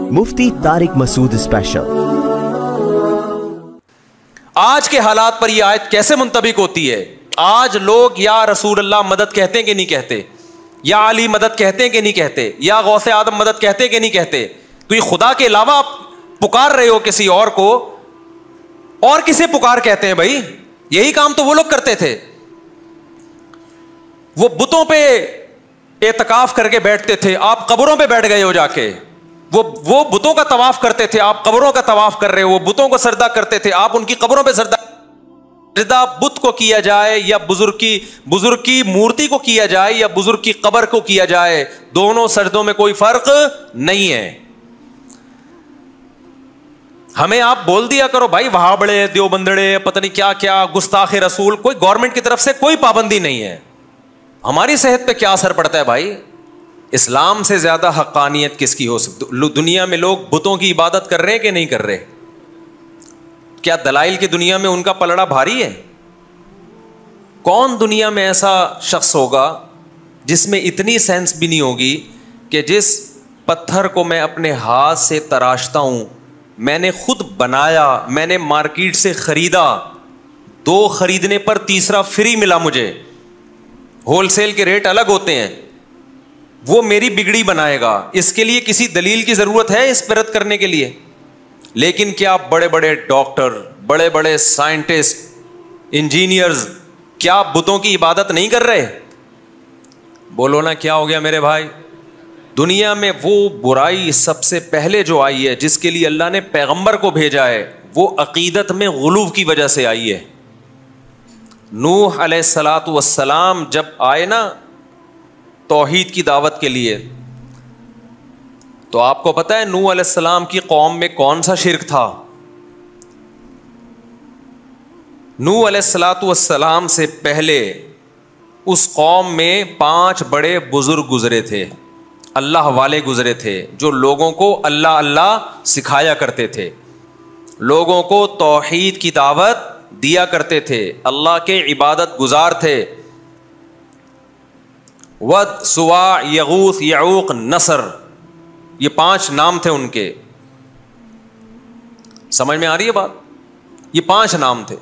مفتی طارق مسعود special. آج کے حالات پر یہ آیت کیسے منطبق ہوتی ہے؟ آج لوگ یا رسول اللہ مدد کہتے ہیں کہ نہیں کہتے، یا علی مدد کہتے ہیں کہ نہیں کہتے، یا غوث آدم مدد کہتے ہیں کہ نہیں کہتے؟ تو یہ خدا کے علاوہ آپ پکار رہے ہو کسی اور کو، اور کسے پکار کہتے ہیں بھائی؟ یہی کام تو وہ لوگ کرتے تھے، وہ بتوں پہ اعتکاف کر کے بیٹھتے تھے، آپ قبروں پہ بیٹھ گئے ہو جا کے، وہ بتوں کا طواف کرتے تھے، آپ قبروں کا طواف کر رہے ہو، وہ بتوں کو سجدہ کرتے تھے، آپ ان کی قبروں پہ سجدہ بت کو کیا جائے یا بزرگ کی مورتی کو کیا جائے یا بزرگ کی قبر کو کیا جائے، دونوں سجدوں میں کوئی فرق نہیں ہے۔ ہمیں آپ بول دیا کرو بھائی وہاں بڑے دیوبندڑے پتہ نہیں کیا کیا گستاخ رسول، کوئی گورنمنٹ کی طرف سے کوئی پابندی نہیں ہے، ہماری صحت پہ کیا اثر پڑتا ہے بھائی؟ اسلام سے زیادہ حقانیت کس کی ہو سکتی؟ دنیا میں لوگ بتوں کی عبادت کر رہے ہیں کہ نہیں کر رہے؟ کیا دلائل کی دنیا میں ان کا پلڑا بھاری ہے؟ کون دنیا میں ایسا شخص ہوگا جس میں اتنی سینس بھی نہیں ہوگی کہ جس پتھر کو میں اپنے ہاتھ سے تراشتا ہوں، میں نے خود بنایا، میں نے مارکیٹ سے خریدا، 2 خریدنے پر تیسرا فری ملا مجھے، ہول سیل کے ریٹ الگ ہوتے ہیں، وہ میری بگڑی بنائے گا، اس کے لیے کسی دلیل کی ضرورت ہے اس پر رد کرنے کے لیے؟ لیکن کیا بڑے بڑے ڈاکٹر، بڑے بڑے سائنٹسٹ، انجینئرز کیا بتوں کی عبادت نہیں کر رہے؟ بولو نا کیا ہو گیا میرے بھائی؟ دنیا میں وہ برائی سب سے پہلے جو آئی ہے، جس کے لیے اللہ نے پیغمبر کو بھیجا ہے، وہ عقیدت میں غلو کی وجہ سے آئی ہے۔ نوح علیہ الصلاۃ والسلام جب آئے نا توحید کی دعوت کے لیے، تو آپ کو پتا ہے نوح علیہ السلام کی قوم میں کون سا شرک تھا؟ نوح علیہ الصلاۃ والسلام سے پہلے اس قوم میں 5 بڑے بزرگ گزرے تھے، اللہ والے گزرے تھے، جو لوگوں کو اللہ اللہ سکھایا کرتے تھے، لوگوں کو توحید کی دعوت دیا کرتے تھے، اللہ کے عبادت گزار تھے۔ ود، سوا، یغوث، یعوق، نصر، یہ 5 نام تھے ان کے۔ سمجھ میں آ رہی ہے بات؟ یہ 5 نام تھے۔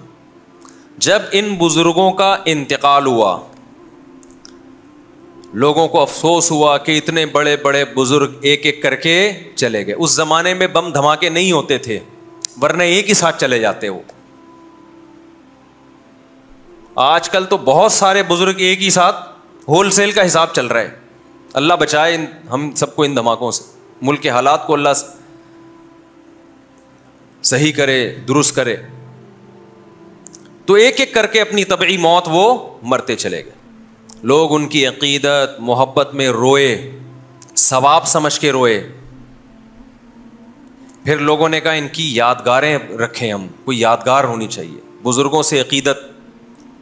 جب ان بزرگوں کا انتقال ہوا، لوگوں کو افسوس ہوا کہ اتنے بڑے بڑے بزرگ ایک ایک کر کے چلے گئے۔ اس زمانے میں بم دھماکے نہیں ہوتے تھے، ورنہ ایک ہی ساتھ چلے جاتے وہ۔ آج کل تو بہت سارے بزرگ ایک ہی ساتھ، ہول سیل کا حساب چل رہا ہے۔ اللہ بچائے ہم سب کو ان دھماکوں سے، ملک کے حالات کو اللہ صحیح کرے، درست کرے۔ تو ایک ایک کر کے اپنی طبعی موت وہ مرتے چلے گئے۔ لوگ ان کی عقیدت محبت میں روئے، ثواب سمجھ کے روئے۔ پھر لوگوں نے کہا ان کی یادگاریں رکھیں، ہم کوئی یادگار ہونی چاہیے۔ بزرگوں سے عقیدت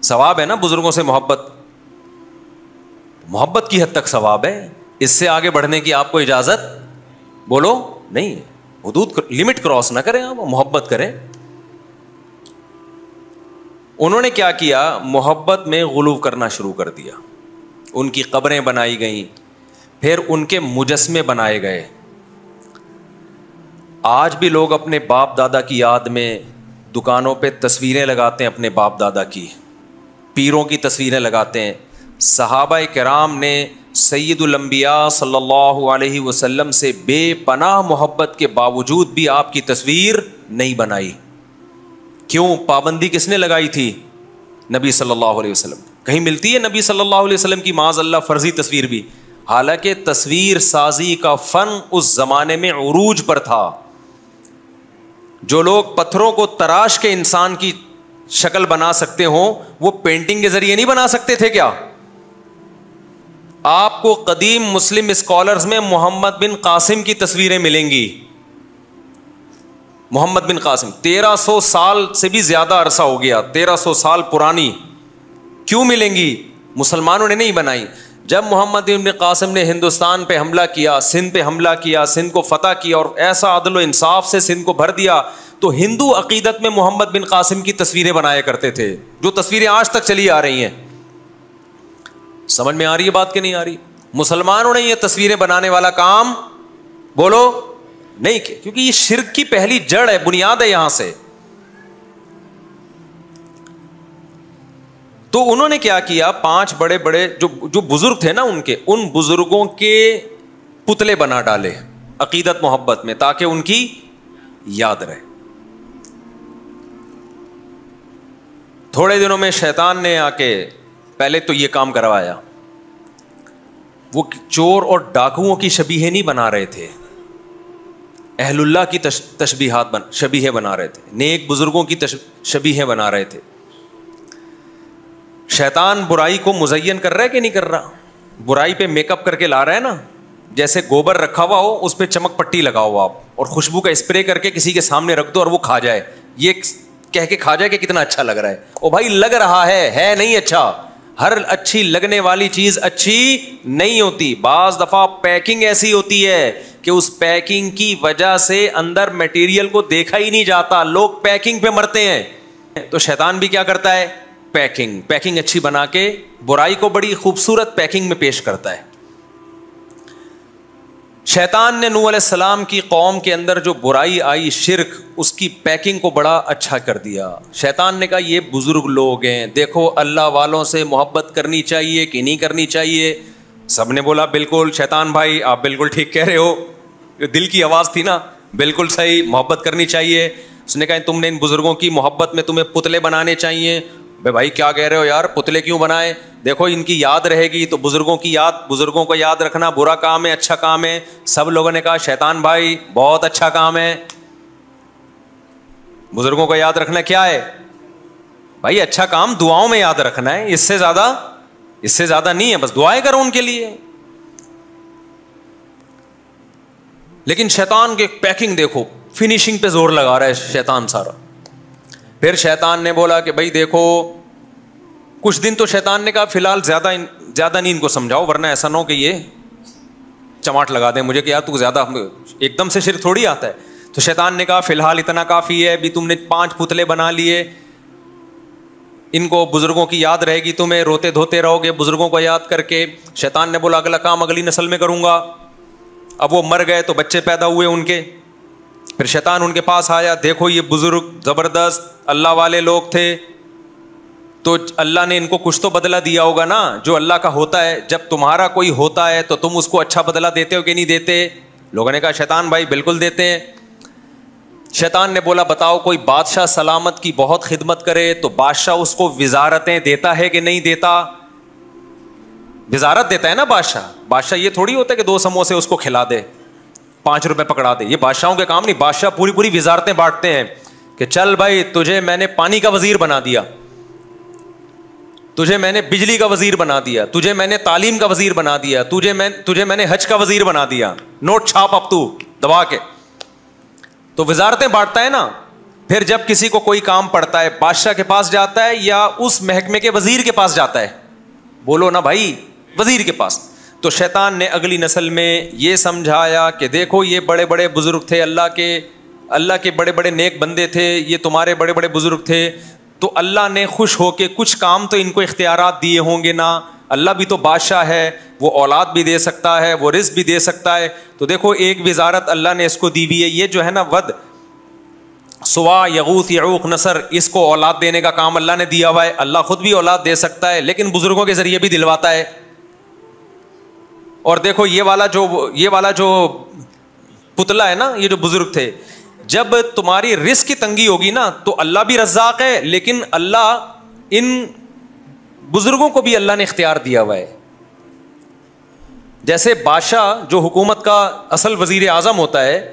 ثواب ہے نا، بزرگوں سے محبت کی حد تک ثواب ہے، اس سے آگے بڑھنے کی آپ کو اجازت بولو نہیں ہے۔ حدود لمٹ کراس نہ کریں، آپ محبت کریں۔ انہوں نے کیا کیا؟ محبت میں غلو کرنا شروع کر دیا، ان کی قبریں بنائی گئیں، پھر ان کے مجسمے بنائے گئے۔ آج بھی لوگ اپنے باپ دادا کی یاد میں دکانوں پہ تصویریں لگاتے ہیں، اپنے باپ دادا کی، پیروں کی تصویریں لگاتے ہیں۔ صحابہ کرام نے سید الانبیاء صلی اللہ علیہ وسلم سے بے پناہ محبت کے باوجود بھی آپ کی تصویر نہیں بنائی۔ کیوں؟ پابندی کس نے لگائی تھی؟ نبی صلی اللہ علیہ وسلم۔ کہیں ملتی ہے نبی صلی اللہ علیہ وسلم کی معاذ اللہ فرضی تصویر بھی؟ حالانکہ تصویر سازی کا فن اس زمانے میں عروج پر تھا۔ جو لوگ پتھروں کو تراش کے انسان کی شکل بنا سکتے ہوں، وہ پینٹنگ کے ذریعے نہیں بنا سکتے تھے کیا؟ آپ کو قدیم مسلم اسکالرز میں محمد بن قاسم کی تصویریں ملیں گی۔ محمد بن قاسم 1300 سال سے بھی زیادہ عرصہ ہو گیا، 1300 سال پرانی، کیوں ملیں گی؟ مسلمانوں نے نہیں بنائی۔ جب محمد بن قاسم نے ہندوستان پہ حملہ کیا، سندھ پہ حملہ کیا، سندھ کو فتح کیا اور ایسا عدل و انصاف سے سندھ کو بھر دیا، تو ہندو عقیدت میں محمد بن قاسم کی تصویریں بنایا کرتے تھے، جو تصویریں آج تک چلی آ رہی ہیں۔ سمجھ میں آ رہی ہے بات کہ نہیں آ رہی؟ مسلمانوں نے یہ تصویریں بنانے والا کام بولو نہیں کیا, کیونکہ یہ شرک کی پہلی جڑ ہے, بنیاد ہے یہاں سے. تو انہوں نے کیا کیا, 5 بڑے بڑے جو بزرگ تھے نا ان کے, ان بزرگوں کے پتلے بنا ڈالے عقیدت محبت میں, تاکہ ان کی یاد رہے. تھوڑے دنوں میں شیطان نے آ کے پہلے تو یہ کام کروایا. وہ چور اور ڈاکوؤں کی شبیہیں نہیں بنا رہے تھے, اہل اللہ کی شبیہیں بنا رہے تھے, نیک بزرگوں کی شبیہیں بنا رہے تھے. شیطان برائی کو مزین کر رہا ہے کہ نہیں کر رہا؟ برائی پہ میک اپ کر کے لا رہا ہے نا, جیسے گوبر رکھا ہوا ہو, اس پہ چمک پٹی لگاؤ آپ, اور خوشبو کا اسپرے کر کے کسی کے سامنے رکھ دو اور وہ کھا جائے, یہ کہہ کے کھا جائے کہ کتنا اچھا لگ رہا ہے. او بھائی لگ رہا ہے نہیں اچھا. ہر اچھی لگنے والی چیز اچھی نہیں ہوتی. بعض دفعہ پیکنگ ایسی ہوتی ہے کہ اس پیکنگ کی وجہ سے اندر میٹیریل کو دیکھا ہی نہیں جاتا, لوگ پیکنگ پہ مرتے ہیں. تو شیطان بھی کیا کرتا ہے, پیکنگ اچھی بنا کے برائی کو بڑی خوبصورت پیکنگ میں پیش کرتا ہے. شیطان نے نوح علیہ السلام کی قوم کے اندر جو برائی آئی, شرک, اس کی پیکنگ کو بڑا اچھا کر دیا. شیطان نے کہا یہ بزرگ لوگ ہیں, دیکھو اللہ والوں سے محبت کرنی چاہیے کہ نہیں کرنی چاہیے. سب نے بولا بالکل شیطان بھائی آپ بالکل ٹھیک کہہ رہے ہو, دل کی آواز تھی نا, بالکل صحیح, محبت کرنی چاہیے. اس نے کہا تم نے ان بزرگوں کی محبت میں تمہیں پتلے بنانے چاہیے. بھائی کیا کہہ رہے ہو یار, پتلے کیوں بنائے؟ دیکھو ان کی یاد رہے گی. تو بزرگوں کی یاد, بزرگوں کو یاد رکھنا برا کام ہے اچھا کام ہے؟ سب لوگوں نے کہا شیطان بھائی بہت اچھا کام ہے, بزرگوں کو یاد رکھنا کیا ہے بھائی, اچھا کام دعاؤں میں یاد رکھنا ہے, اس سے زیادہ نہیں ہے, بس دعائیں کرو ان کے لیے. لیکن شیطان کی پیکنگ دیکھو, فنیشنگ پہ زور لگا رہا ہے شیطان سارا. پھر شیطان نے بولا کہ بھائی دیکھو, کچھ دن تو شیطان نے کہا فی الحال زیادہ نہیں ان کو سمجھاؤ, ورنہ ایسا نہ ہو کہ یہ چماٹ لگا دیں مجھے کہ یار تو زیادہ, ایک دم سے شرک تھوڑی آتا ہے. تو شیطان نے کہا فی الحال اتنا کافی ہے, بھی تم نے 5 پتلے بنا لیے, ان کو بزرگوں کی یاد رہے گی, تمہیں روتے دھوتے رہو گے بزرگوں کو یاد کر کے. شیطان نے بولا اگلا کام اگلی نسل میں کروں گا. اب وہ مر گئے تو بچے پیدا ہوئے ان کے. پھر شیطان ان کے پاس آیا, دیکھو یہ بزرگ زبردست اللہ والے لوگ تھے, تو اللہ نے ان کو کچھ تو بدلہ دیا ہوگا نا, جو اللہ کا ہوتا ہے. جب تمہارا کوئی ہوتا ہے تو تم اس کو اچھا بدلہ دیتے ہو کہ نہیں دیتے؟ لوگوں نے کہا شیطان بھائی بالکل دیتے ہیں. شیطان نے بولا بتاؤ, کوئی بادشاہ سلامت کی بہت خدمت کرے تو بادشاہ اس کو وزارتیں دیتا ہے کہ نہیں دیتا؟ وزارت دیتا ہے نا بادشاہ یہ تھوڑی ہوتا ہے کہ 2 سموسے اس کو کھلا دے, 5 روپے پکڑا دے. یہ بادشاہوں کے کام نہیں. بادشاہ پوری وزارتیں بانٹتے ہیں کہ چل بھائی تجھے میں نے پانی کا وزیر بنا دیا, تجھے میں نے بجلی کا وزیر بنا دیا, تجھے میں نے تعلیم کا وزیر بنا دیا, تجھے میں نے حج کا وزیر بنا دیا, نوٹ چھاپ اب تو دبا کے. تو وزارتیں بانٹتا ہے نا. پھر جب کسی کو کوئی کام پڑتا ہے بادشاہ کے پاس جاتا ہے یا اس محکمے کے وزیر کے پاس جاتا ہے؟ بولو نا بھائی, وزیر کے پاس. تو شیطان نے اگلی نسل میں یہ سمجھایا کہ دیکھو یہ بڑے بڑے بزرگ تھے, اللہ کے بڑے بڑے نیک بندے تھے, یہ تمہارے بڑے بڑے بزرگ تھے, تو اللہ نے خوش ہو کے کچھ کام تو ان کو اختیارات دیے ہوں گے نا. اللہ بھی تو بادشاہ ہے, وہ اولاد بھی دے سکتا ہے, وہ رزق بھی دے سکتا ہے. تو دیکھو ایک وزارت اللہ نے اس کو دی ہوئی ہے, یہ جو ہے نا ود سوا یغوث یعوق نصر, اس کو اولاد دینے کا کام اللہ نے دیا ہوا ہے. اللہ خود بھی اولاد دے سکتا ہے لیکن بزرگوں کے ذریعے بھی دلواتا ہے. اور دیکھو یہ والا جو پتلا ہے نا, یہ جو بزرگ تھے, جب تمہاری رزق کی تنگی ہوگی نا تو اللہ بھی رزاق ہے, لیکن اللہ ان بزرگوں کو بھی اللہ نے اختیار دیا ہوا ہے. جیسے بادشاہ جو حکومت کا اصل وزیر اعظم ہوتا ہے,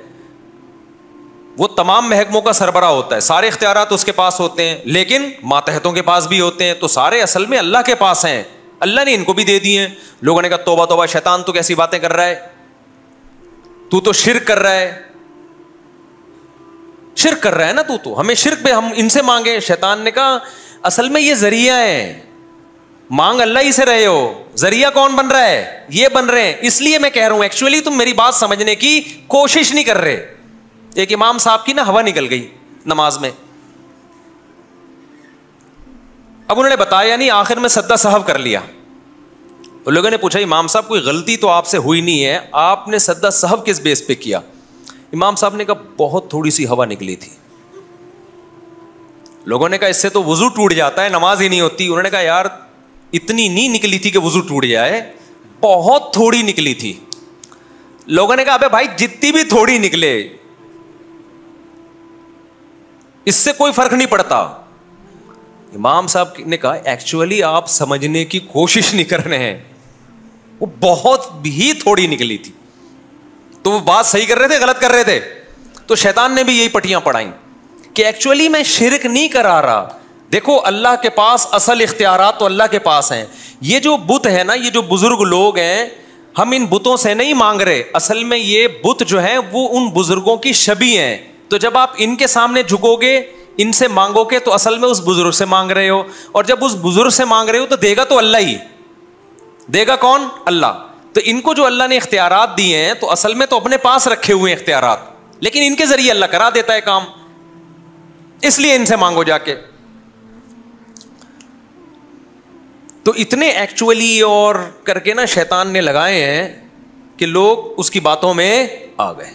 وہ تمام محکموں کا سربراہ ہوتا ہے, سارے اختیارات اس کے پاس ہوتے ہیں, لیکن ماتحتوں کے پاس بھی ہوتے ہیں. تو سارے اصل میں اللہ کے پاس ہیں, اللہ نے ان کو بھی دے دیے ہیں. لوگوں نے کہا توبہ توبہ شیطان تو کیسی باتیں کر رہا ہے, تو شرک کر رہا ہے, شرک کر رہا ہے نا, تو ہمیں شرک پہ ہم ان سے مانگے. شیطان نے کہا اصل میں یہ ذریعہ ہے, مانگ اللہ ہی سے رہے ہو, ذریعہ کون بن رہا ہے؟ یہ بن رہے ہیں. اس لیے میں کہہ رہا ہوں ایکچولی تم میری بات سمجھنے کی کوشش نہیں کر رہے. ایک امام صاحب کی نا ہوا نکل گئی نماز میں, اب انہوں نے بتایا نہیں, آخر میں سجدہ سہو کر لیا. لوگوں نے پوچھا امام صاحب کوئی غلطی تو آپ سے ہوئی نہیں ہے, آپ نے سجدہ سہو کس بیس پہ کیا؟ امام صاحب نے کہا بہت تھوڑی سی ہوا نکلی تھی. لوگوں نے کہا اس سے تو وضو ٹوٹ جاتا ہے, نماز ہی نہیں ہوتی. انہوں نے کہا یار اتنی نہیں نکلی تھی کہ وضو ٹوٹ جائے, بہت تھوڑی نکلی تھی. لوگوں نے کہا ابے بھائی جتنی بھی تھوڑی نکلے اس سے کوئی فرق نہیں پڑتا. امام صاحب نے کہا ایکچولی آپ سمجھنے کی کوشش نہیں کر رہے ہیں, وہ بہت ہی تھوڑی نکلی تھی. تو وہ بات صحیح کر رہے تھے غلط کر رہے تھے؟ تو شیطان نے بھی یہی پٹیاں پڑھائیں کہ ایکچولی میں شرک نہیں کرا رہا. دیکھو اللہ کے پاس اصل اختیارات تو اللہ کے پاس ہیں. یہ جو بت ہے نا, یہ جو بزرگ لوگ ہیں, ہم ان بتوں سے نہیں مانگ رہے. اصل میں یہ بت جو ہیں وہ ان بزرگوں کی شبیہ ہیں. تو جب آپ ان کے سامنے جھکو گے, ان سے مانگو گے, تو اصل میں اس بزرگ سے مانگ رہے ہو. اور جب اس بزرگ سے مانگ رہے ہو تو دے گا تو اللہ ہی دے گا. کون؟ اللہ. تو ان کو جو اللہ نے اختیارات دیے ہیں تو اصل میں تو اپنے پاس رکھے ہوئے ہیں اختیارات, لیکن ان کے ذریعے اللہ کرا دیتا ہے کام, اس لیے ان سے مانگو جا کے. تو اتنے ایکچولی اور کر کے نا شیطان نے لگائے ہیں کہ لوگ اس کی باتوں میں آ گئے.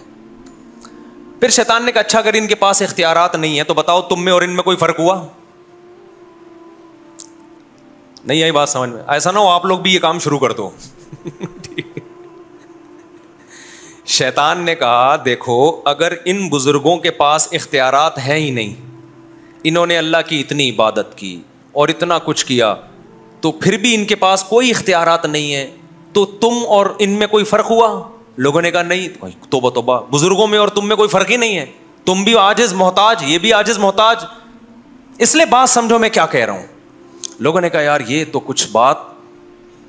پھر شیطان نے کہا اچھا اگر ان کے پاس اختیارات نہیں ہیں تو بتاؤ تم میں اور ان میں کوئی فرق ہوا؟ نہیں آئی بات سمجھ میں؟ ایسا نہ ہو آپ لوگ بھی یہ کام شروع کر دو. شیطان نے کہا دیکھو اگر ان بزرگوں کے پاس اختیارات ہیں ہی نہیں, انہوں نے اللہ کی اتنی عبادت کی اور اتنا کچھ کیا, تو پھر بھی ان کے پاس کوئی اختیارات نہیں ہے, تو تم اور ان میں کوئی فرق ہوا؟ لوگوں نے کہا نہیں. توبہ توبہ, بزرگوں میں اور تم میں کوئی فرق ہی نہیں ہے, تم بھی عاجز محتاج, یہ بھی عاجز محتاج, اس لیے بات سمجھو میں کیا کہہ رہا ہوں. لوگوں نے کہا یار یہ تو کچھ بات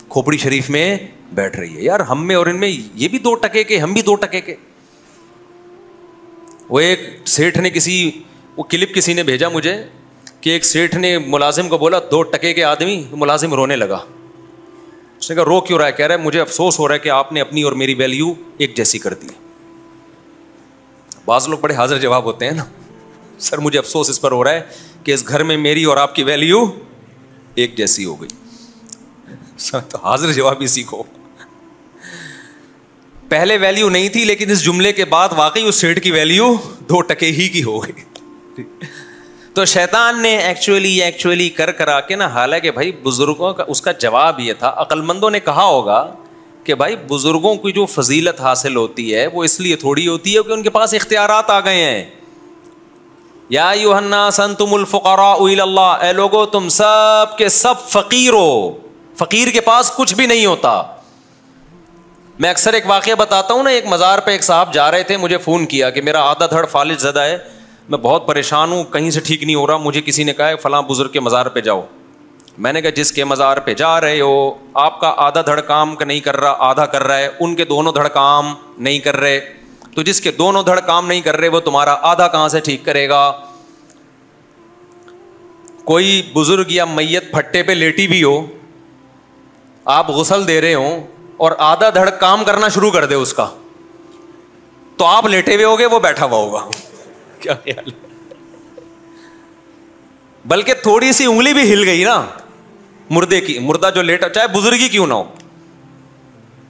کھوپڑی شریف میں بیٹھ رہی ہے یار, ہم میں اور ان میں یہ بھی 2 ٹکے کے, ہم بھی 2 ٹکے کے. وہ ایک سیٹھ نے وہ کلپ کسی نے بھیجا مجھے کہ ایک سیٹھ نے ملازم کو بولا 2 ٹکے کے آدمی, ملازم رونے لگا. اس نے کہا رو کیوں رہا ہے؟ کہہ رہا ہے مجھے افسوس ہو رہا ہے کہ آپ نے اپنی اور میری ویلیو ایک جیسی کر دی. بعض لوگ بڑے حاضر جواب ہوتے ہیں نا, سر مجھے افسوس اس پر ہو رہا ہے کہ اس گھر میں میری اور آپ کی ویلیو ایک جیسی ہو گئی. تو حاضر جواب ہی سیکھو. پہلے ویلیو نہیں تھی, لیکن اس جملے کے بعد واقعی اس سیٹ کی ویلیو 2 ٹکے ہی کی ہو گئی. تو شیطان نے ایکچولی کرا کے نا, حالانکہ بھائی بزرگوں کا اس کا جواب یہ تھا, عقل مندوں نے کہا ہوگا کہ بھائی بزرگوں کی جو فضیلت حاصل ہوتی ہے وہ اس لیے تھوڑی ہوتی ہے کہ ان کے پاس اختیارات آ گئے ہیں. یا ایھا الناس انتم الفقراء الی اللہ, اے لوگو تم سب کے سب فقیر ہو, فقیر کے پاس کچھ بھی نہیں ہوتا. میں اکثر ایک واقعہ بتاتا ہوں نا, ایک مزار پہ ایک صاحب جا رہے تھے, مجھے فون کیا کہ میرا آدھا دھڑ فالج زدہ ہے, میں بہت پریشان ہوں, کہیں سے ٹھیک نہیں ہو رہا, مجھے کسی نے کہا ہے فلاں بزرگ کے مزار پہ جاؤ. میں نے کہا جس کے مزار پہ جا رہے ہو آپ کا آدھا دھڑ کام کا نہیں کر رہا, آدھا کر رہا ہے, ان کے دونوں دھڑ کام نہیں کر رہے, تو جس کے دونوں دھڑ کام نہیں کر رہے وہ تمہارا آدھا کہاں سے ٹھیک کرے گا؟ کوئی بزرگ یا میت پھٹے پہ لیٹی بھی ہو, آپ غسل دے رہے ہوں اور آدھا دھڑ کام کرنا شروع کر دے اس کا, تو آپ لیٹے ہوئے ہوگے, وہ بیٹھا ہوا ہوگا. کیا خیال ہے؟ بلکہ تھوڑی سی انگلی بھی ہل گئی نا مردے کی, مردہ جو لیٹا چاہے بزرگ ہی کیوں نہ ہو,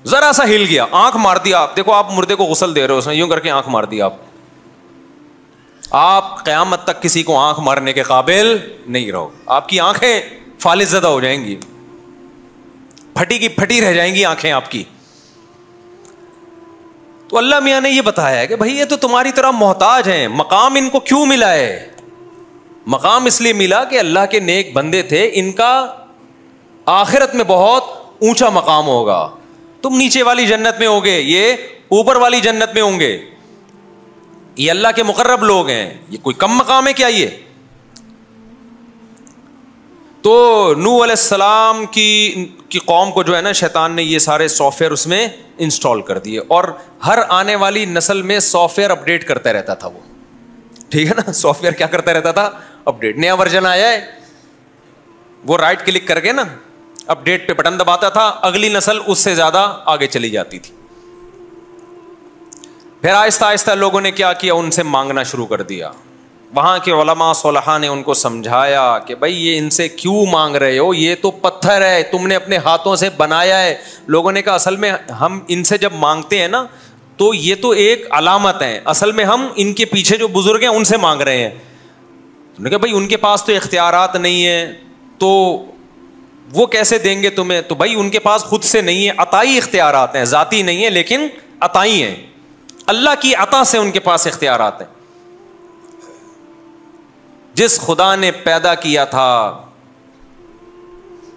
ذرا سا ہل گیا, آنکھ مار دیا. آپ دیکھو آپ مردے کو غسل دے رہے ہو, اس نے یوں کر کے آنکھ مار دیا, آپ قیامت تک کسی کو آنکھ مارنے کے قابل نہیں رہو. آپ کی آنکھیں فالج زدہ ہو جائیں گی, پھٹی کی پھٹی رہ جائیں گی آنکھیں آپ کی. تو اللہ میاں نے یہ بتایا ہے کہ بھائی یہ تو تمہاری طرح محتاج ہیں. مقام ان کو کیوں ملا ہے؟ مقام اس لیے ملا کہ اللہ کے نیک بندے تھے, ان کا آخرت میں بہت اونچا مقام ہوگا. تم نیچے والی جنت میں ہوگے, یہ اوپر والی جنت میں ہوں گے. یہ اللہ کے مقرب لوگ ہیں, یہ کوئی کم مقام ہے کیا یہ؟ تو نوح علیہ السلام کی قوم کو جو ہے نا شیطان نے یہ سارے سافٹ ویئر اس میں انسٹال کر دیے, اور ہر آنے والی نسل میں سافٹ ویئر اپڈیٹ کرتا رہتا تھا وہ. ٹھیک ہے نا, سافٹ ویئر کیا کرتا رہتا تھا؟ اپڈیٹ. نیا ورژن آیا ہے, وہ رائٹ کلک کر کے نا اپڈیٹ پہ بٹن دباتا تھا, اگلی نسل اس سے زیادہ آگے چلی جاتی تھی. پھر آہستہ آہستہ لوگوں نے کیا کیا, ان سے مانگنا شروع کر دیا. وہاں کے علماء صلحاء نے ان کو سمجھایا کہ بھائی یہ ان سے کیوں مانگ رہے ہو, یہ تو پتھر ہے, تم نے اپنے ہاتھوں سے بنایا ہے. لوگوں نے کہا اصل میں ہم ان سے جب مانگتے ہیں نا تو یہ تو ایک علامت ہے. اصل میں ہم ان کے پیچھے جو بزرگ ہیں ان سے مانگ رہے ہیں. نے کہا بھائی ان کے پاس تو اختیارات نہیں ہیں تو وہ کیسے دیں گے تمہیں؟ تو بھائی ان کے پاس خود سے نہیں ہے, عطائی اختیارات ہیں, ذاتی نہیں ہے لیکن عطائی ہیں, اللہ کی عطا سے ان کے پاس اختیارات ہیں. جس خدا نے پیدا کیا تھا,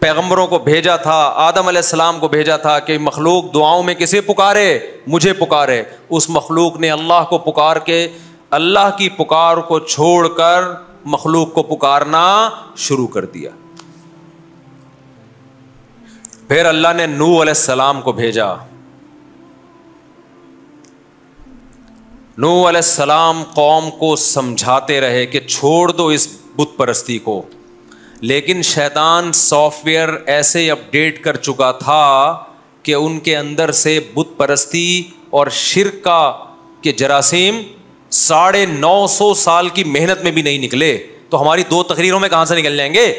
پیغمبروں کو بھیجا تھا, آدم علیہ السلام کو بھیجا تھا کہ مخلوق دعاؤں میں کسے پکارے؟ مجھے پکارے. اس مخلوق نے اللہ کو پکار کے اللہ کی پکار کو چھوڑ کر مخلوق کو پکارنا شروع کر دیا. پھر اللہ نے نوح علیہ السلام کو بھیجا. نوح علیہ السلام قوم کو سمجھاتے رہے کہ چھوڑ دو اس بت پرستی کو, لیکن شیطان سافٹ ویئر ایسے اپڈیٹ کر چکا تھا کہ ان کے اندر سے بت پرستی اور شرک کا کے جراثیم 950 سال کی محنت میں بھی نہیں نکلے, تو ہماری 2 تقریروں میں کہاں سے نکل جائیں گے؟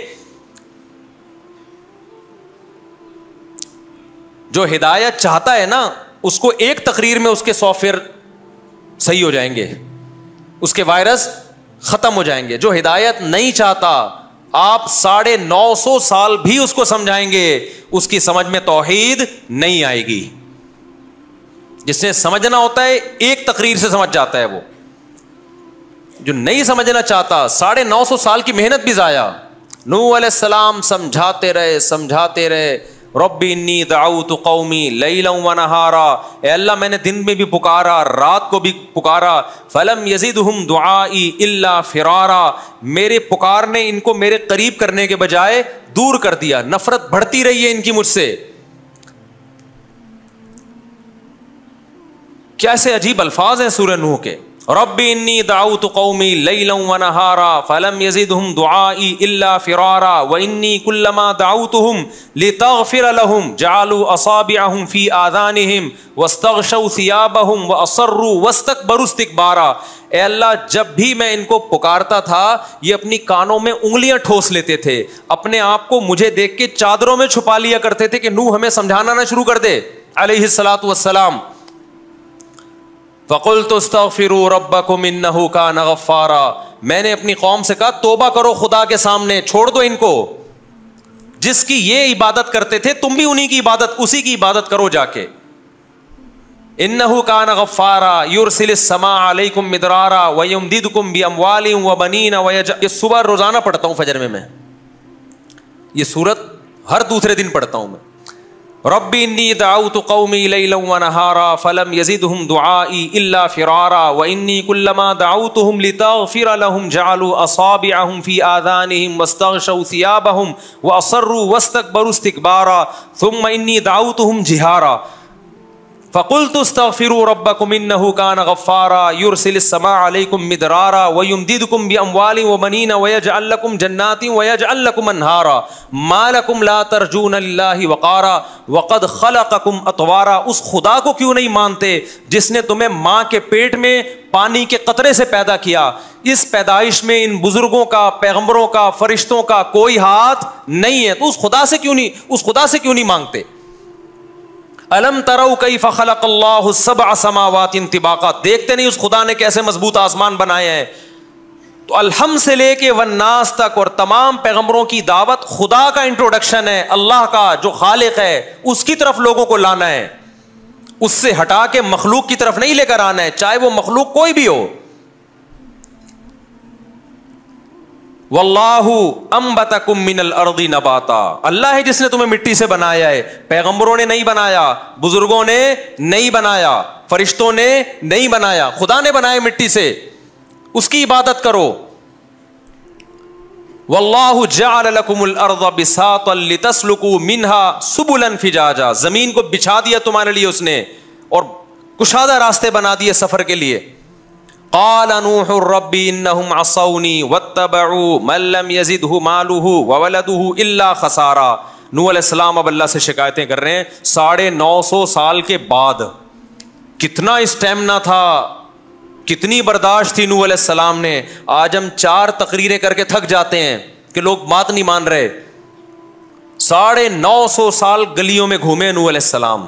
جو ہدایت چاہتا ہے نا اس کو ایک تقریر میں اس کے سافٹ ویئر صحیح ہو جائیں گے, اس کے وائرس ختم ہو جائیں گے. جو ہدایت نہیں چاہتا آپ 950 سال بھی اس کو سمجھائیں گے, اس کی سمجھ میں توحید نہیں آئے گی. جس نے سمجھنا ہوتا ہے ایک تقریر سے سمجھ جاتا ہے, وہ جو نہیں سمجھنا چاہتا 950 سال کی محنت بھی ضائع. نوح علیہ السلام سمجھاتے رہے ربی انی دعوت قومی لیلا و نہارا, اے اللہ میں نے دن میں بھی پکارا رات کو بھی پکارا, فلم یزدہم دعائی الا فرارا, میرے پکارنے ان کو میرے قریب کرنے کے بجائے دور کر دیا, نفرت بڑھتی رہی ہے ان کی مجھ سے. کیسے عجیب الفاظ ہیں سورہ نوح کے. ربی انی دعوت قومی لیلا و نہارا فلم یزدہم دعائی الا فرارا وانی کلما دعوتہم لتغفر لہم جعلوا اصابعہم فی آذانہم واستغشوا ثیابہم واصروا واستکبروا استکبارا. اے اللہ جب بھی میں ان کو پکارتا تھا یہ اپنی کانوں میں انگلیاں ٹھوس لیتے تھے, اپنے آپ کو مجھے دیکھ کے چادروں میں چھپا لیا کرتے تھے کہ نوح ہمیں سمجھانا نہ شروع کر دے علیہ الصلاۃ والسلام. فَقُلْتُ اسْتَغْفِرُوا رَبَّكُمْ إِنَّهُ كَانَ غَفَّارًا, میں نے اپنی قوم سے کہا توبہ کرو خدا کے سامنے, چھوڑ دو ان کو, جس کی یہ عبادت کرتے تھے تم بھی انہی کی عبادت, اسی کی عبادت کرو جا کے. إِنَّهُ كَانَ غَفَّارًا يُرْسِلِ السَّمَاءَ عَلَيْكُمْ مِدْرَارًا وَيُمْدِدْكُمْ بِأَمْوَالٍ وَبَنِينَ. یہ صبح روزانہ پڑھتا ہوں فجر میں یہ سورت ہر دوسرے دن پڑھتا ہوں میں. ربی انی دعوت قومی لیلا و نہارا فلم یزدہم دعائی الا فرارا وانی کلما دعوتہم لتغفر لہم جعلوا اصابعہم فی آذانہم واستغشوا ثیابہم واصروا واستکبروا استکبارا ثم انی دعوتہم جہارا فقلت استغفروا ربکم انہ کان غفارا یرسل السماء علیکم مدرارا ویمددکم باموال وبنین ویجعل لکم جنات ویجعل لکم انہارا ما لکم لا ترجون للہ وقارا وقد خلقکم اطوارا. اس خدا کو کیوں نہیں مانتے جس نے تمہیں ماں کے پیٹ میں پانی کے قطرے سے پیدا کیا؟ اس پیدائش میں ان بزرگوں کا, پیغمبروں کا, فرشتوں کا کوئی ہاتھ نہیں ہے, تو اس خدا سے کیوں نہیں مانگتے؟ الم تروا کیف خلق اللہ سبع سماوات طباقا, دیکھتے نہیں اس خدا نے کیسے مضبوط آسمان بنائے ہیں. تو الحمد سے لے کے والناس تک اور تمام پیغمبروں کی دعوت خدا کا انٹروڈکشن ہے, اللہ کا جو خالق ہے اس کی طرف لوگوں کو لانا ہے, اس سے ہٹا کے مخلوق کی طرف نہیں لے کر آنا ہے, چاہے وہ مخلوق کوئی بھی ہو. واللہ انبتکم من الارض نباتا, اللہ ہے جس نے تمہیں مٹی سے بنایا ہے, پیغمبروں نے نہیں بنایا, بزرگوں نے نہیں بنایا, فرشتوں نے نہیں بنایا, خدا نے بنایا مٹی سے, اس کی عبادت کرو. واللہ جعل لکم الارض بساطا لتسلکوا منها سبلا فجاجا, زمین کو بچھا دیا تمہارے لیے اس نے اور کشادہ راستے بنا دیے سفر کے لیے. قال نوح رب انہم عصونی واتبعوا من لم یزدہ مالہ وولدہ الا خسارا. نوح علیہ السلام اب اللہ سے شکایتیں کر رہے ہیں 950 سال کے بعد. کتنا اسٹیمنا تھا, کتنی برداشت تھی نوح علیہ السلام نے. آج ہم 4 تقریریں کر کے تھک جاتے ہیں کہ لوگ بات نہیں مان رہے. 950 سال گلیوں میں گھومے نوح علیہ السلام,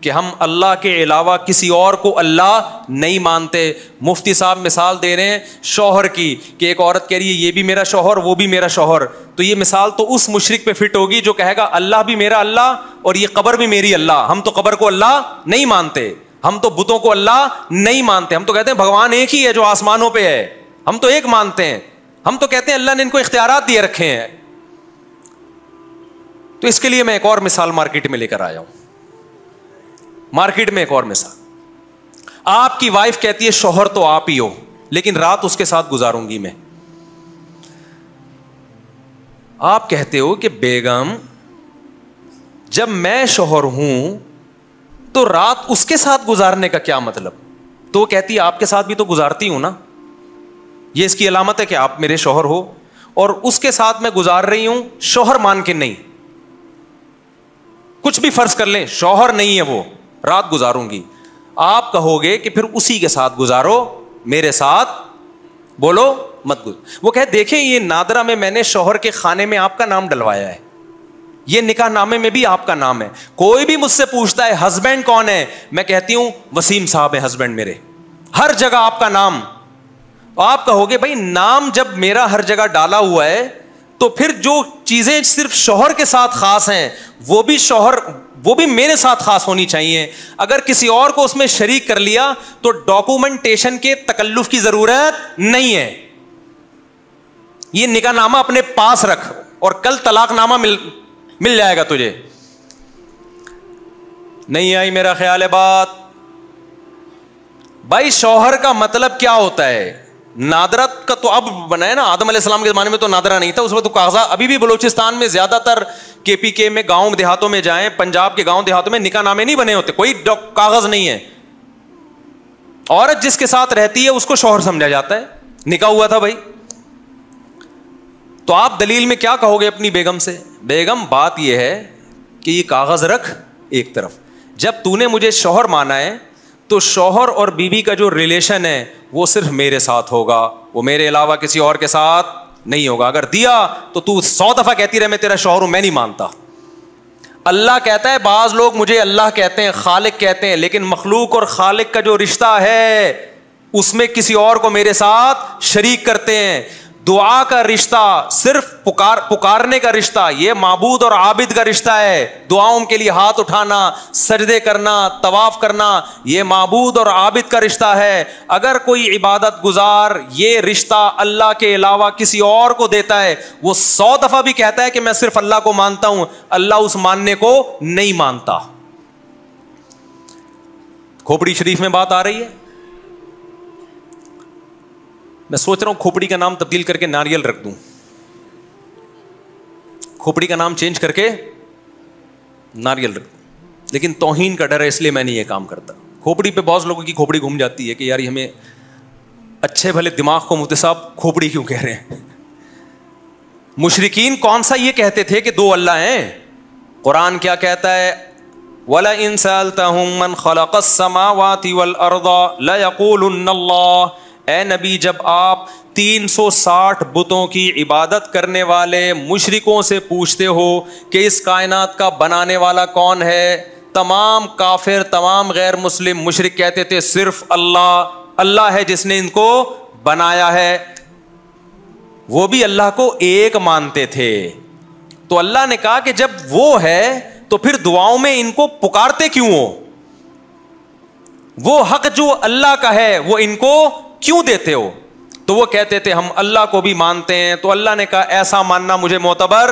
کہ ہم اللہ کے علاوہ کسی اور کو اللہ نہیں مانتے. مفتی صاحب مثال دے رہے ہیں شوہر کی کہ ایک عورت کہہ رہی ہے یہ بھی میرا شوہر وہ بھی میرا شوہر, تو یہ مثال تو اس مشرک پہ فٹ ہوگی جو کہے گا اللہ بھی میرا اللہ اور یہ قبر بھی میری اللہ. ہم تو قبر کو اللہ نہیں مانتے, ہم تو بتوں کو اللہ نہیں مانتے, ہم تو کہتے ہیں بھگوان ایک ہی ہے جو آسمانوں پہ ہے, ہم تو ایک مانتے ہیں, ہم تو کہتے ہیں اللہ نے ان کو اختیارات دیے رکھے ہیں. تو اس کے لیے میں ایک اور مثال مارکیٹ میں لے کر آیا ہوں. مارکیٹ میں ایک اور مثال, آپ کی وائف کہتی ہے شوہر تو آپ ہی ہو لیکن رات اس کے ساتھ گزاروں گی میں. آپ کہتے ہو کہ بیگم جب میں شوہر ہوں تو رات اس کے ساتھ گزارنے کا کیا مطلب؟ تو وہ کہتی ہے آپ کے ساتھ بھی تو گزارتی ہوں نا, یہ اس کی علامت ہے کہ آپ میرے شوہر ہو اور اس کے ساتھ میں گزار رہی ہوں شوہر مان کے نہیں. کچھ بھی فرض کر لیں شوہر نہیں ہے وہ, رات گزاروں گی. آپ کہو گے کہ پھر اسی کے ساتھ گزارو, میرے ساتھ بولو مت گزارو. وہ کہے دیکھیں یہ نادرہ میں نے شوہر کے خانے میں آپ کا نام ڈلوایا ہے, یہ نکاح نامے میں بھی آپ کا نام ہے. کوئی بھی مجھ سے پوچھتا ہے ہسبینڈ کون ہے, میں کہتی ہوں وسیم صاحب ہے ہسبینڈ میرے, ہر جگہ آپ کا نام. آپ کہو گے بھائی نام جب میرا ہر جگہ ڈالا ہوا ہے تو پھر جو چیزیں صرف شوہر کے ساتھ خاص ہیں وہ بھی میرے ساتھ خاص ہونی چاہیے. اگر کسی اور کو اس میں شریک کر لیا تو ڈاکومنٹیشن کے تکلف کی ضرورت نہیں ہے. یہ نکاح نامہ اپنے پاس رکھ اور کل طلاق نامہ مل جائے گا تجھے. نہیں آئی میرا خیال ہے بات. بھائی شوہر کا مطلب کیا ہوتا ہے؟ نادرت کا تو اب بنا ہے نا, آدم علیہ السلام کے زمانے میں تو نادرہ نہیں تھا, اس وقت تو کاغذات. ابھی بھی بلوچستان میں زیادہ تر کے پی کے میں گاؤں دیہاتوں میں جائیں, پنجاب کے گاؤں دیہاتوں میں نکاح نامے نہیں بنے ہوتے, کوئی کاغذ نہیں ہے. عورت جس کے ساتھ رہتی ہے اس کو شوہر سمجھا جاتا ہے, نکاح ہوا تھا بھائی. تو آپ دلیل میں کیا کہو گے اپنی بیگم سے؟ بیگم بات یہ ہے کہ یہ کاغذ رکھ ایک طرف, جب تو نے مجھے شوہر مانا ہے تو شوہر اور بیوی کا جو ریلیشن ہے وہ صرف میرے ساتھ ہوگا, وہ میرے علاوہ کسی اور کے ساتھ نہیں ہوگا. اگر دیا تو 100 دفعہ کہتی رہے میں تیرا شوہر ہوں, میں نہیں مانتا. اللہ کہتا ہے, بعض لوگ مجھے اللہ کہتے ہیں خالق کہتے ہیں, لیکن مخلوق اور خالق کا جو رشتہ ہے اس میں کسی اور کو میرے ساتھ شریک کرتے ہیں. دعا کا رشتہ صرف پکارنے کا رشتہ, یہ معبود اور عابد کا رشتہ ہے. دعاؤں کے لیے ہاتھ اٹھانا, سجدے کرنا, طواف کرنا, یہ معبود اور عابد کا رشتہ ہے. اگر کوئی عبادت گزار یہ رشتہ اللہ کے علاوہ کسی اور کو دیتا ہے, وہ 100 دفعہ بھی کہتا ہے کہ میں صرف اللہ کو مانتا ہوں, اللہ اس ماننے کو نہیں مانتا. کھوپڑی شریف میں بات آ رہی ہے. میں سوچ رہا ہوں کھوپڑی کا نام تبدیل کر کے ناریل رکھ دوں, کھوپڑی کا نام چینج کر کے ناریل رکھ دوں, لیکن توہین کا ڈر ہے اس لیے میں نہیں یہ کام کرتا. کھوپڑی پہ بہت لوگوں کی کھوپڑی گھوم جاتی ہے کہ یار ہمیں اچھے بھلے دماغ کو مفتی صاحب کھوپڑی کیوں کہہ رہے ہیں. مشرکین کون سا یہ کہتے تھے کہ 2 اللہ ہیں؟ قرآن کیا کہتا ہے؟ وَلَئِن سَأَلْتَهُم مَّن خَلَقَ السَّمَاوَاتِ وَالْأَرْضَ لَيَقُولُنَّ اللَّهُ. اے نبی جب آپ 360 بتوں کی عبادت کرنے والے مشرکوں سے پوچھتے ہو کہ اس کائنات کا بنانے والا کون ہے, تمام کافر تمام غیر مسلم مشرک کہتے تھے صرف اللہ, اللہ ہے جس نے ان کو بنایا ہے. وہ بھی اللہ کو ایک مانتے تھے. تو اللہ نے کہا کہ جب وہ ہے تو پھر دعاؤں میں ان کو پکارتے کیوں ہو؟ وہ حق جو اللہ کا ہے وہ ان کو کیوں دیتے ہو؟ تو وہ کہتے تھے ہم اللہ کو بھی مانتے ہیں. تو اللہ نے کہا ایسا ماننا مجھے معتبر,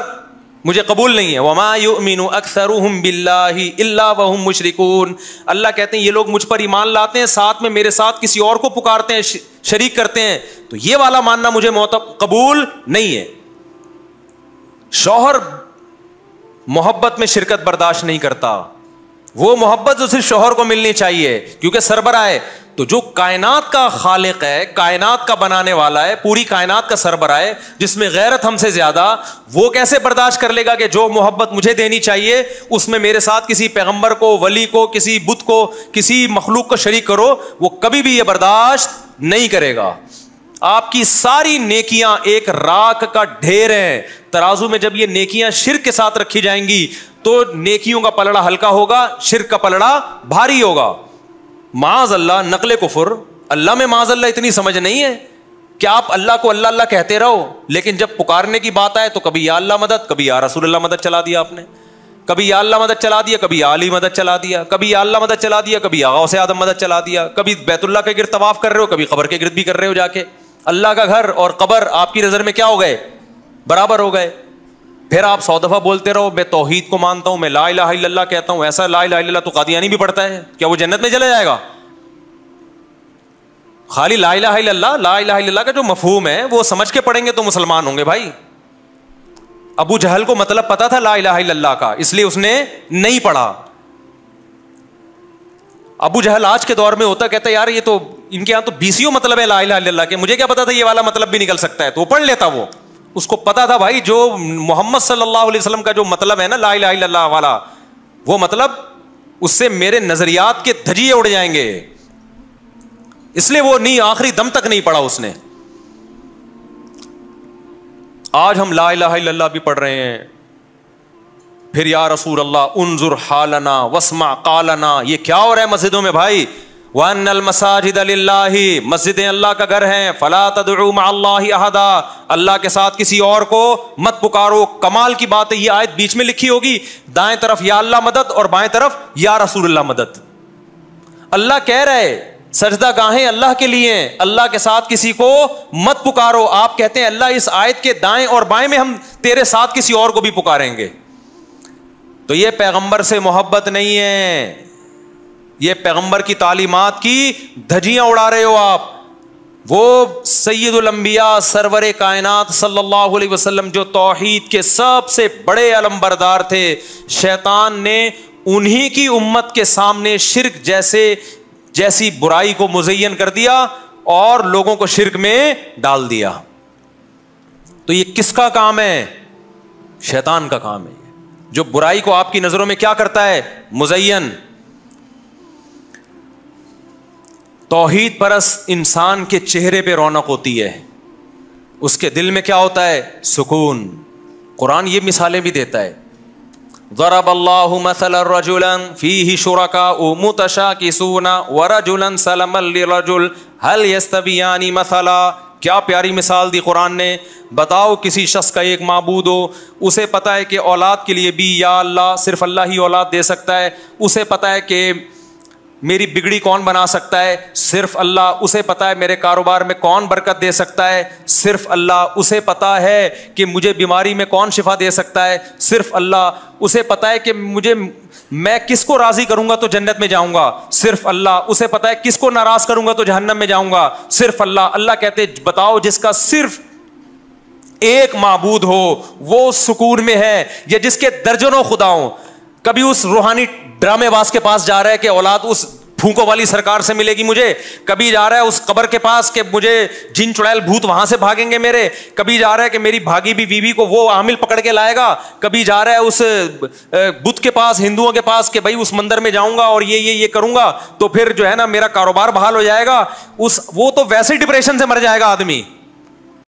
مجھے قبول نہیں ہے. وما یؤمن اکثرهم باللہ الا وهم مشرکون. اللہ کہتے ہیں یہ لوگ مجھ پر ایمان لاتے ہیں ساتھ میں میرے ساتھ کسی اور کو پکارتے ہیں, شریک کرتے ہیں, تو یہ والا ماننا مجھے قبول نہیں ہے. شوہر محبت میں شرکت برداشت نہیں کرتا, وہ محبت جو صرف شوہر کو ملنی چاہیے کیونکہ سربراہ ہے. تو جو کائنات کا خالق ہے, کائنات کا بنانے والا ہے, پوری کائنات کا سربراہ ہے, جس میں غیرت ہم سے زیادہ, وہ کیسے برداشت کر لے گا کہ جو محبت مجھے دینی چاہیے اس میں میرے ساتھ کسی پیغمبر کو, ولی کو, کسی بت کو, کسی مخلوق کو شریک کرو؟ وہ کبھی بھی یہ برداشت نہیں کرے گا. آپ کی ساری نیکیاں ایک راکھ کا ڈھیر ہیں. ترازو میں جب یہ نیکیاں شرک کے ساتھ رکھی جائیں گی تو نیکیوں کا پلڑا ہلکا ہوگا, شرک کا پلڑا بھاری ہوگا. معاذ اللہ نقل کفر, اللہ میں معاذ اللہ اتنی سمجھ نہیں ہے کہ آپ اللہ کو اللہ اللہ کہتے رہو, لیکن جب پکارنے کی بات آئے تو کبھی یا اللہ مدد, کبھی یا رسول اللہ مدد چلا دیا آپ نے, کبھی یا اللہ مدد چلا دیا, کبھی یا علی مدد چلا دیا, کبھی یا اللہ مدد چلا دیا, کبھی یا غوث آدم مدد چلا دیا, کبھی بیت اللہ کے گرد طواف کر رہے ہو, کبھی قبر کے گرد بھی کر رہے ہو جا کے. اللہ کا گھر اور قبر آپ کی نظر میں کیا ہو گئے؟ برابر ہو گئے. پھر آپ 100 دفعہ بولتے رہو میں توحید کو مانتا ہوں, میں لا الہ الا اللہ کہتا ہوں. ایسا لا الہ الا اللہ تو قادیانی بھی پڑھتا ہے, کیا وہ جنت میں چلا جائے گا؟ خالی لا الہ الا اللہ, لا الہ الا اللہ کا جو مفہوم ہے وہ سمجھ کے پڑھیں گے تو مسلمان ہوں گے بھائی. ابو جہل کو مطلب پتا تھا لا الہ الا اللہ کا, اس لیے اس نے نہیں پڑھا. ابو جہل آج کے دور میں ہوتا, کہتا ہے یار یہ تو ان کے یہاں تو 20 مطلب ہے لا الہ الا اللہ کے, مجھے کیا پتا تھا یہ والا مطلب بھی نکل سکتا ہے, تو وہ پڑھ لیتا. وہ اس کو پتا تھا بھائی جو محمد صلی اللہ علیہ وسلم کا جو مطلب ہے نا لا الہ الا اللہ والا, وہ مطلب اس سے میرے نظریات کے دھجیے اڑ جائیں گے, اس لیے وہ نہیں آخری دم تک نہیں پڑھا اس نے. آج ہم لا الہ الا اللہ بھی پڑھ رہے ہیں, پھر یا رسول اللہ انظر حالنا واسمع قالنا, یہ کیا ہو رہا ہے مسجدوں میں بھائی؟ وَأَنَّ الْمَسَاجِدَ لِلَّهِ, مسجدیں اللہ کا گھر ہیں. فَلَا تَدْعُوا مَعَ اللَّهِ أَحَدًا, اللہ کے ساتھ کسی اور کو مت پکارو. کمال کی بات ہے یہ آیت بیچ میں لکھی ہوگی, دائیں طرف یا اللہ مدد اور بائیں طرف یا رسول اللہ مدد. اللہ کہہ رہے سجدہ گاہیں اللہ کے لیے ہیں, اللہ کے ساتھ کسی کو مت پکارو. آپ کہتے ہیں اللہ اس آیت کے دائیں اور بائیں میں ہم تیرے ساتھ کسی اور کو بھی پکاریں گے. تو یہ پیغمبر سے محبت نہیں ہے, یہ پیغمبر کی تعلیمات کی دھجیاں اڑا رہے ہو آپ. وہ سید الانبیاء سرور کائنات صلی اللہ علیہ وسلم جو توحید کے سب سے بڑے علمبردار تھے, شیطان نے انہی کی امت کے سامنے شرک جیسی برائی کو مزین کر دیا اور لوگوں کو شرک میں ڈال دیا. تو یہ کس کا کام ہے؟ شیطان کا کام ہے, جو برائی کو آپ کی نظروں میں کیا کرتا ہے؟ مزین. توحید پرست انسان کے چہرے پہ رونق ہوتی ہے, اس کے دل میں کیا ہوتا ہے؟ سکون. قرآن یہ مثالیں بھی دیتا ہے. ضرب اللہ مثلا رجلا فیہ شرکاء متشاکسون ورجلا سلما لرجل هل یستویان مثلا. کیا پیاری مثال دی قرآن نے. بتاؤ کسی شخص کا ایک معبود ہو, اسے پتا ہے کہ اولاد کے لیے بھی یا اللہ صرف اللہ ہی اولاد دے سکتا ہے, اسے پتا ہے کہ میری بگڑی کون بنا سکتا ہے؟ صرف اللہ. اسے پتا ہے میرے کاروبار میں کون برکت دے سکتا ہے؟ صرف اللہ. اسے پتا ہے کہ مجھے بیماری میں کون شفا دے سکتا ہے؟ صرف اللہ. اسے پتا ہے کہ میں کس کو راضی کروں گا تو جنت میں جاؤں گا؟ صرف اللہ. اسے پتا ہے کس کو ناراض کروں گا تو جہنم میں جاؤں گا؟ صرف اللہ. اللہ کہتے بتاؤ جس کا صرف ایک معبود ہو وہ سکون میں ہے, یا جس کے درجنوں خدا ہوں. کبھی اس روحانی ڈرامے باز کے پاس جا رہا ہے کہ اولاد اس پھونکوں والی سرکار سے ملے گی مجھے, کبھی جا رہا ہے اس قبر کے پاس کہ مجھے جن چڑیل بھوت وہاں سے بھاگیں گے میرے, کبھی جا رہا ہے کہ میری بھاگی بھی بیوی کو وہ عامل پکڑ کے لائے گا, کبھی جا رہا ہے اس بت کے پاس ہندوؤں کے پاس کہ بھائی اس مندر میں جاؤں گا اور یہ کروں گا تو پھر جو ہے نا میرا کاروبار بحال ہو جائے گا. وہ تو ویسے ڈپریشن سے مر جائے گا آدمی.